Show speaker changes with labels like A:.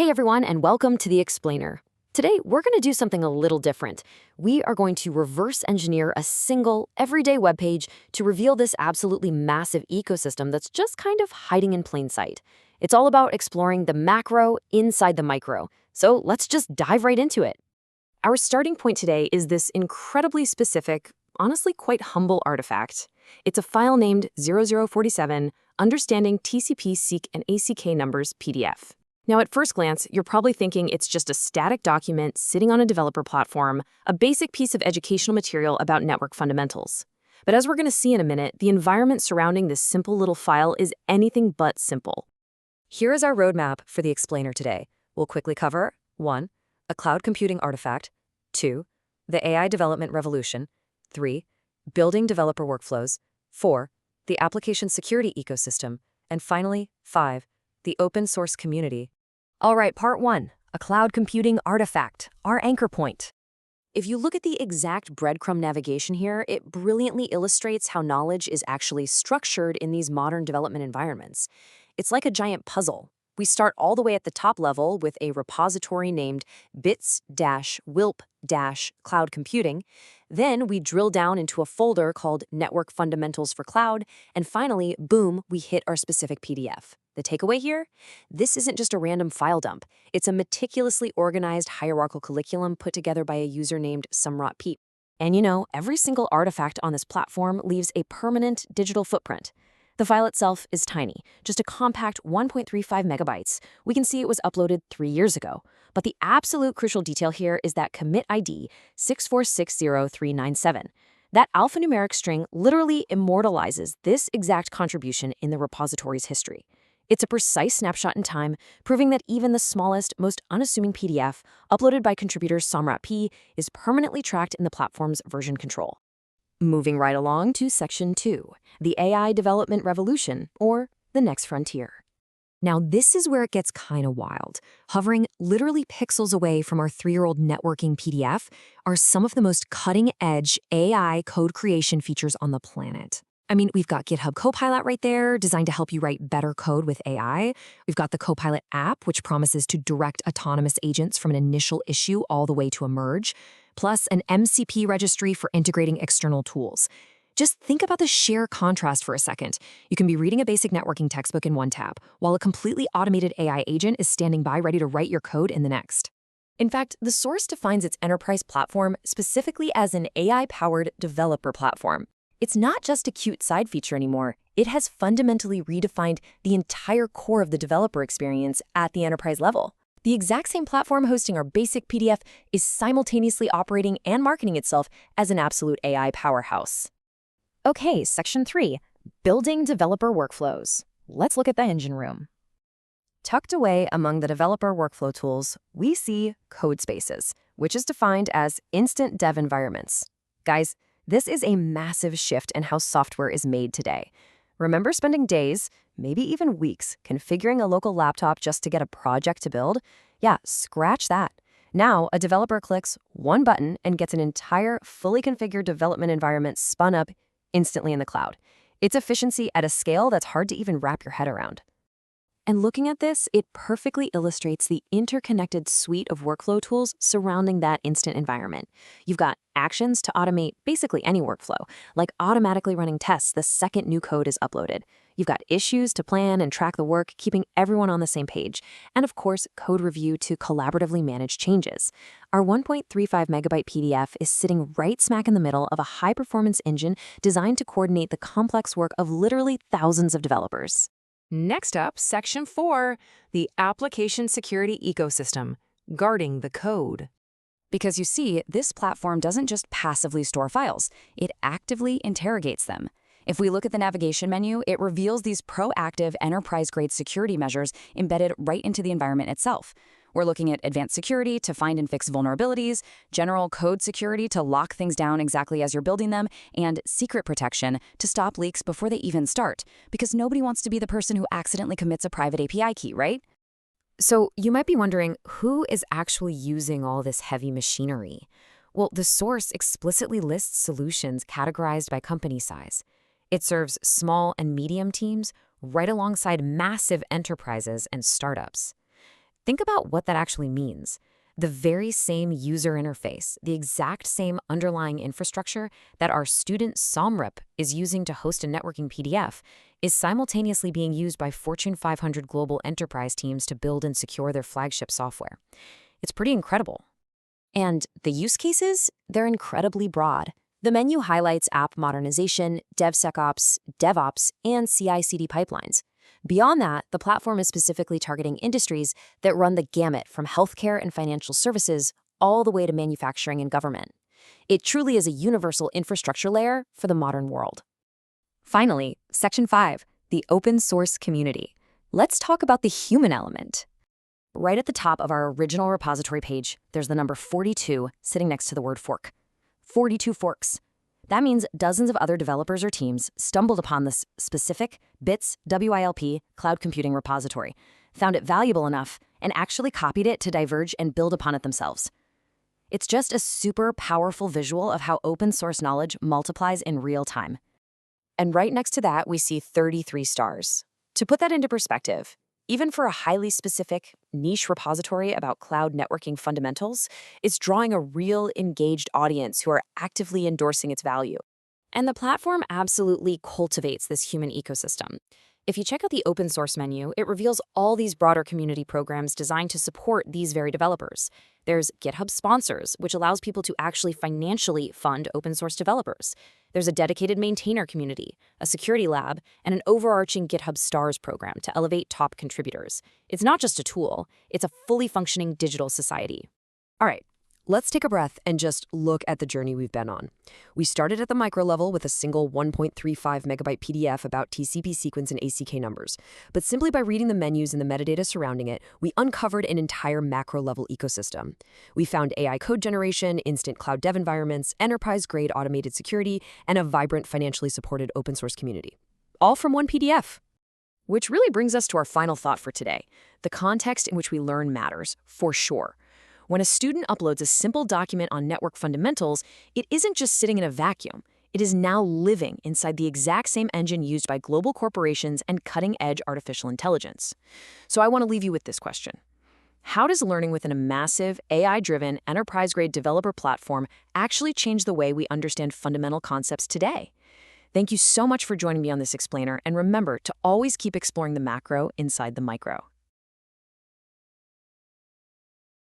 A: Hey everyone, and welcome to The Explainer. Today, we're going to do something a little different. We are going to reverse engineer a single, everyday web page to reveal this absolutely massive ecosystem that's just kind of hiding in plain sight. It's all about exploring the macro inside the micro. So let's just dive right into it. Our starting point today is this incredibly specific, honestly quite humble artifact. It's a file named 0047, Understanding TCP Seek and ACK Numbers PDF. Now, at first glance, you're probably thinking it's just a static document sitting on a developer platform, a basic piece of educational material about network fundamentals. But as we're going to see in a minute, the environment surrounding this simple little file is anything but simple. Here is our roadmap for the explainer today. We'll quickly cover 1. A cloud computing artifact, 2. The AI development revolution, 3. Building developer workflows, 4. The application security ecosystem, and finally, 5. The open source community. All right, part 1, a cloud computing artifact, our anchor point. If you look at the exact breadcrumb navigation here, it brilliantly illustrates how knowledge is actually structured in these modern development environments. It's like a giant puzzle. We start all the way at the top level with a repository named bits-wilp-cloud computing. Then we drill down into a folder called Network Fundamentals for Cloud, and finally, boom, we hit our specific PDF. The takeaway here? This isn't just a random file dump. It's a meticulously organized hierarchical curriculum put together by a user named Samrat Peep. And you know, every single artifact on this platform leaves a permanent digital footprint. The file itself is tiny, just a compact 1.35 megabytes. We can see it was uploaded 3 years ago. But the absolute crucial detail here is that commit ID 6460397. That alphanumeric string literally immortalizes this exact contribution in the repository's history. It's a precise snapshot in time, proving that even the smallest, most unassuming PDF uploaded by contributor Samrat P is permanently tracked in the platform's version control. Moving right along to Section 2, the AI development revolution, or the next frontier. Now, this is where it gets kind of wild. Hovering literally pixels away from our 3-year-old networking PDF are some of the most cutting-edge AI code creation features on the planet. I mean, we've got GitHub Copilot right there, designed to help you write better code with AI. We've got the Copilot app, which promises to direct autonomous agents from an initial issue all the way to a merge, plus an MCP registry for integrating external tools. Just think about the sheer contrast for a second. You can be reading a basic networking textbook in one tab, while a completely automated AI agent is standing by ready to write your code in the next. In fact, the source defines its enterprise platform specifically as an AI-powered developer platform. It's not just a cute side feature anymore. It has fundamentally redefined the entire core of the developer experience at the enterprise level. The exact same platform hosting our basic PDF is simultaneously operating and marketing itself as an absolute AI powerhouse. Okay, Section 3, Building Developer Workflows. Let's look at the engine room. Tucked away among the developer workflow tools, we see code spaces, which is defined as instant dev environments. Guys, this is a massive shift in how software is made today. Remember spending days, maybe even weeks, configuring a local laptop just to get a project to build? Yeah, scratch that. Now, a developer clicks one button and gets an entire, fully configured development environment spun up instantly in the cloud. It's efficiency at a scale that's hard to even wrap your head around. And looking at this, it perfectly illustrates the interconnected suite of workflow tools surrounding that instant environment. You've got actions to automate basically any workflow, like automatically running tests the second new code is uploaded. You've got issues to plan and track the work, keeping everyone on the same page. And of course, code review to collaboratively manage changes. Our 1.35 megabyte PDF is sitting right smack in the middle of a high-performance engine designed to coordinate the complex work of literally thousands of developers. Next up, Section 4, the application security ecosystem, guarding the code. Because you see, this platform doesn't just passively store files, it actively interrogates them. If we look at the navigation menu, it reveals these proactive enterprise-grade security measures embedded right into the environment itself. We're looking at advanced security to find and fix vulnerabilities, general code security to lock things down exactly as you're building them, and secret protection to stop leaks before they even start, because nobody wants to be the person who accidentally commits a private API key, right? So you might be wondering, who is actually using all this heavy machinery? Well, the source explicitly lists solutions categorized by company size. It serves small and medium teams right alongside massive enterprises and startups. Think about what that actually means. The very same user interface, the exact same underlying infrastructure that our student SOMREP is using to host a networking PDF is simultaneously being used by Fortune 500 global enterprise teams to build and secure their flagship software. It's pretty incredible. And the use cases? They're incredibly broad. The menu highlights app modernization, DevSecOps, DevOps, and CI/CD pipelines. Beyond that, the platform is specifically targeting industries that run the gamut from healthcare and financial services all the way to manufacturing and government. It truly is a universal infrastructure layer for the modern world. Finally, Section 5, the open source community. Let's talk about the human element. Right at the top of our original repository page, there's the number 42 sitting next to the word fork. 42 forks. That means dozens of other developers or teams stumbled upon this specific BITS WILP cloud computing repository, found it valuable enough, and actually copied it to diverge and build upon it themselves. It's just a super powerful visual of how open source knowledge multiplies in real time. And right next to that, we see 33 stars. To put that into perspective, even for a highly specific, niche repository about cloud networking fundamentals, it's drawing a real engaged audience who are actively endorsing its value. And the platform absolutely cultivates this human ecosystem. If you check out the open source menu, it reveals all these broader community programs designed to support these very developers. There's GitHub Sponsors, which allows people to actually financially fund open source developers. There's a dedicated maintainer community, a security lab, and an overarching GitHub Stars program to elevate top contributors. It's not just a tool, it's a fully functioning digital society.
B: All right, let's take a breath and just look at the journey we've been on. We started at the micro level with a single 1.35 megabyte PDF about TCP sequence and ACK numbers. But simply by reading the menus and the metadata surrounding it, we uncovered an entire macro level ecosystem. We found AI code generation, instant cloud dev environments, enterprise-grade automated security, and a vibrant financially supported open source community. All from one PDF. Which really brings us to our final thought for today. The context in which we learn matters, for sure. When a student uploads a simple document on network fundamentals, it isn't just sitting in a vacuum. It is now living inside the exact same engine used by global corporations and cutting-edge artificial intelligence. So I want to leave you with this question. How does learning within a massive, AI-driven, enterprise-grade developer platform actually change the way we understand fundamental concepts today? Thank you so much for joining me on this explainer, and remember to always keep exploring the macro inside the micro.